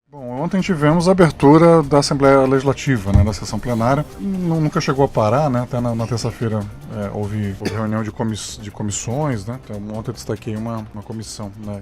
Bom, ontem tivemos a abertura da Assembleia Legislativa, né, da sessão plenária. Nunca chegou a parar, né? Até na terça-feira houve reunião de comissões, né? Então, ontem eu destaquei uma comissão, né,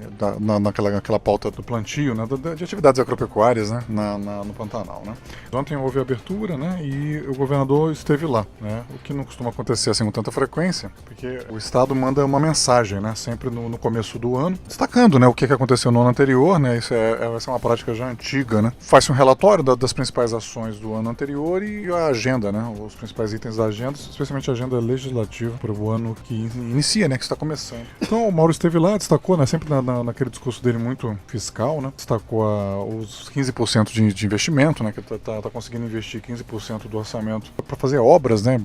naquela pauta do plantio, né, de atividades agropecuárias, né, no Pantanal, né? Ontem houve a abertura, né, e o governador esteve lá, né? O que não costuma acontecer assim com tanta frequência, porque o Estado manda uma mensagem, né, sempre no começo do ano, destacando, né, o que aconteceu no ano anterior, né? Essa é uma prática já antiga, né? Faz-se um relatório das principais ações do ano anterior e a agenda, né? Os principais itens da agenda, especialmente a agenda legislativa para o ano que inicia, né? Que está começando. Então o Mauro esteve lá, destacou, né? Sempre naquele discurso dele muito fiscal, né? Destacou os 15% de investimento, né? Que tá conseguindo investir 15% do orçamento para fazer obras, né?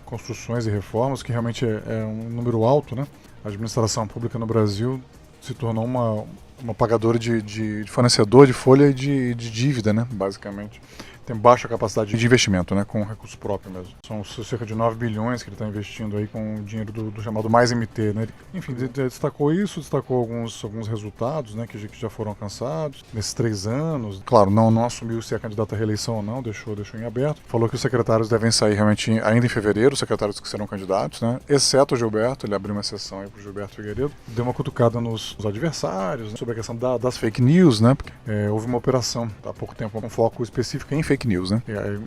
Construções e reformas, que realmente é um número alto, né? A administração pública no Brasil se tornou uma pagadora de fornecedor de folha e de dívida, né, basicamente. Tem baixa capacidade de investimento, né, com recurso próprio mesmo. São cerca de 9 bilhões que ele está investindo aí com o dinheiro do chamado Mais MT, né. Enfim, destacou isso, destacou alguns resultados, né, que já foram alcançados nesses 3 anos. Claro, não assumiu se é candidato à reeleição ou não, deixou em aberto. Falou que os secretários devem sair realmente ainda em fevereiro, os secretários que serão candidatos, né, exceto o Gilberto. Ele abriu uma exceção aí para o Gilberto Figueiredo. Deu uma cutucada nos adversários, né, sobre a questão das fake news, né, porque houve uma operação há pouco tempo com foco específico em fake news, né?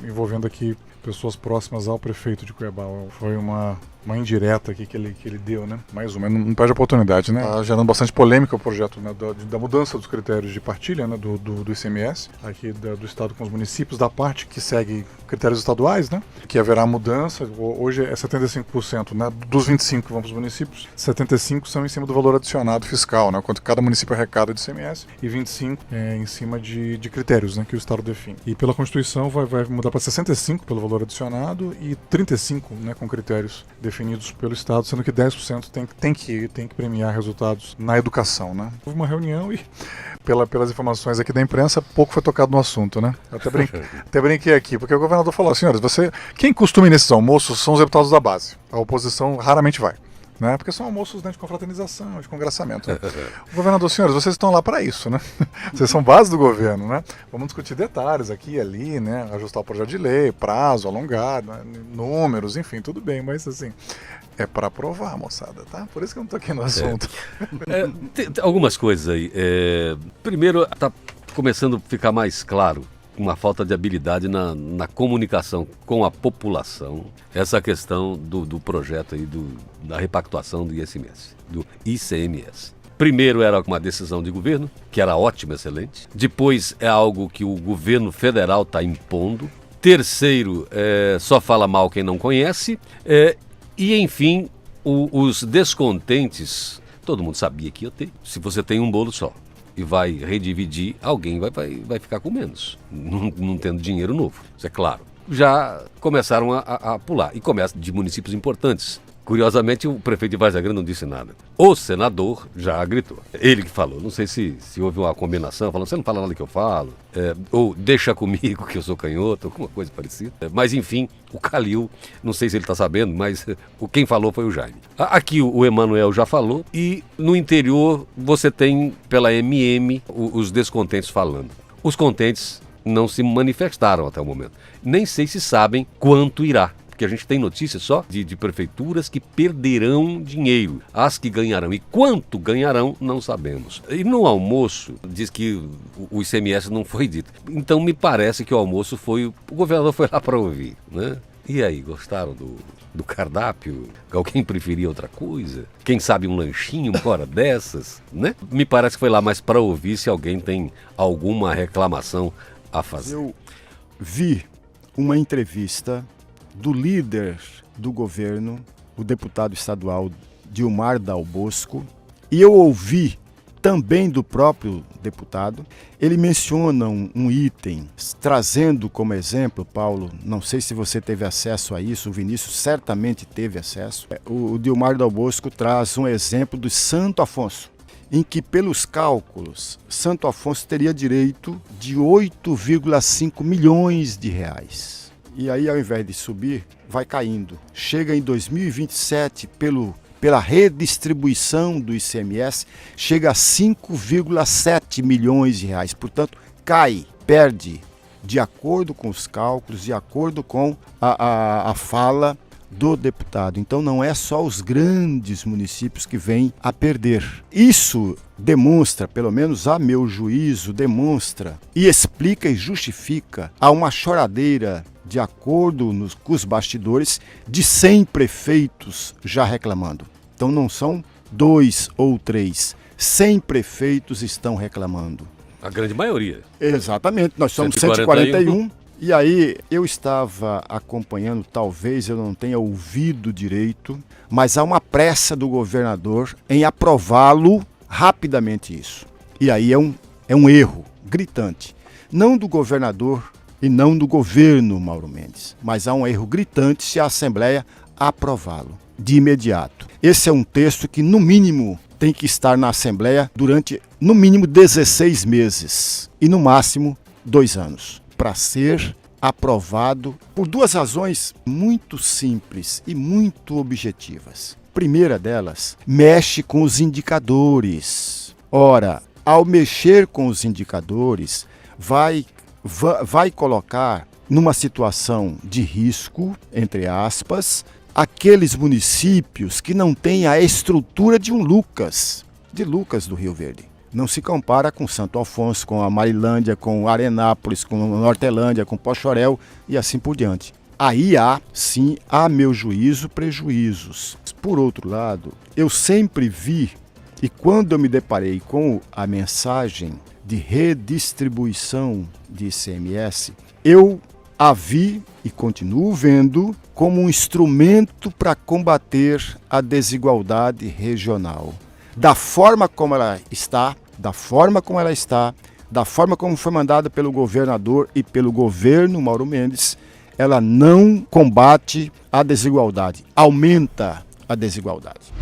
Envolvendo aqui pessoas próximas ao prefeito de Cuiabá. Foi uma indireta aqui que ele deu, né? Mais uma, não perde a oportunidade, né? Tá gerando bastante polêmica o projeto, né, da mudança dos critérios de partilha, né, do ICMS, aqui do Estado com os municípios, da parte que segue critérios estaduais, né? Que haverá mudança. Hoje é 75%, né? Dos 25 que vão para os municípios, 75 são em cima do valor adicionado fiscal, né? Quanto cada município arrecada de ICMS, e 25 em cima de critérios, né, que o Estado define. E pela Constituição vai mudar para 65 pelo valor adicionado e 35, né, com critérios definidos pelo Estado, sendo que 10% tem que premiar resultados na educação, né? Houve uma reunião e, pelas informações aqui da imprensa, pouco foi tocado no assunto, né? Até brinquei aqui, porque o governador falou: senhores, quem costuma ir nesses almoços são os deputados da base. A oposição raramente vai, né? Porque são almoços, né, de confraternização, de congraçamento, né? O governador, senhores, vocês estão lá para isso, né? Vocês são base do governo, né? Vamos discutir detalhes aqui e ali, né? Ajustar o projeto de lei, prazo, alongar, né? Números, enfim, tudo bem, mas assim, é para aprovar, moçada, tá? Por isso que eu não tô aqui no assunto. Tem algumas coisas aí. Primeiro, tá começando a ficar mais claro uma falta de habilidade na comunicação com a população, essa questão do projeto aí da repactuação do ICMS. Primeiro era uma decisão de governo, que era ótima, excelente. Depois é algo que o governo federal está impondo. Terceiro, só fala mal quem não conhece. E, enfim, os descontentes, todo mundo sabia que ia ter. Se você tem um bolo só e vai redividir, alguém vai ficar com menos, não tendo dinheiro novo, isso é claro. Já começaram a pular, e começa de municípios importantes. Curiosamente, o prefeito de Várzea Grande não disse nada. O senador já gritou. Ele que falou. Não sei se houve uma combinação, falando: você não fala nada que eu falo, ou deixa comigo que eu sou canhoto, alguma coisa parecida. Mas, enfim, o Calil, não sei se ele está sabendo, mas quem falou foi o Jaime. Aqui o Emanuel já falou, e no interior você tem, pela MM, os descontentes falando. Os contentes não se manifestaram até o momento. Nem sei se sabem quanto irá. Que a gente tem notícias só de prefeituras que perderão dinheiro. As que ganharão e quanto ganharão, não sabemos. E no almoço, diz que o ICMS não foi dito. Então me parece que o almoço o governador foi lá para ouvir, né? E aí, gostaram do cardápio? Alguém preferia outra coisa? Quem sabe um lanchinho, uma hora dessas, né? Me parece que foi lá mais para ouvir se alguém tem alguma reclamação a fazer. Eu vi uma entrevista do líder do governo, o deputado estadual Dilmar Dal Bosco, e eu ouvi também do próprio deputado. Ele menciona um item, trazendo como exemplo, Paulo, não sei se você teve acesso a isso, o Vinícius certamente teve acesso. O Dilmar Dal Bosco traz um exemplo do Santo Afonso, em que, pelos cálculos, Santo Afonso teria direito de 8,5 milhões de reais. E aí, ao invés de subir, vai caindo. Chega em 2027, pela redistribuição do ICMS, chega a 5,7 milhões de reais. Portanto, cai, perde, de acordo com os cálculos, de acordo com a fala do deputado. Então não é só os grandes municípios que vêm a perder. Isso demonstra, pelo menos a meu juízo, demonstra e explica e justifica a uma choradeira, de acordo com os bastidores, de 100 prefeitos já reclamando. Então não são 2 ou 3, 100 prefeitos estão reclamando. A grande maioria. Exatamente, nós somos 141. E aí eu estava acompanhando, talvez eu não tenha ouvido direito, mas há uma pressa do governador em aprová-lo rapidamente isso. E aí é um erro gritante, não do governador e não do governo Mauro Mendes, mas há um erro gritante se a Assembleia aprová-lo de imediato. Esse é um texto que, no mínimo, tem que estar na Assembleia durante, no mínimo, 16 meses e, no máximo, 2 anos. Para ser aprovado por 2 razões muito simples e muito objetivas. Primeira delas, mexe com os indicadores. Ora, ao mexer com os indicadores, vai colocar numa situação de risco, entre aspas, aqueles municípios que não têm a estrutura de um Lucas do Rio Verde. Não se compara com Santo Afonso, com a Marilândia, com Arenápolis, com Nortelândia, com Pochorel e assim por diante. Aí há, sim, a meu juízo, prejuízos. Por outro lado, eu sempre vi, e quando eu me deparei com a mensagem de redistribuição de ICMS, eu a vi e continuo vendo como um instrumento para combater a desigualdade regional. Da forma como ela está, da forma como foi mandada pelo governador e pelo governo Mauro Mendes, ela não combate a desigualdade, aumenta a desigualdade.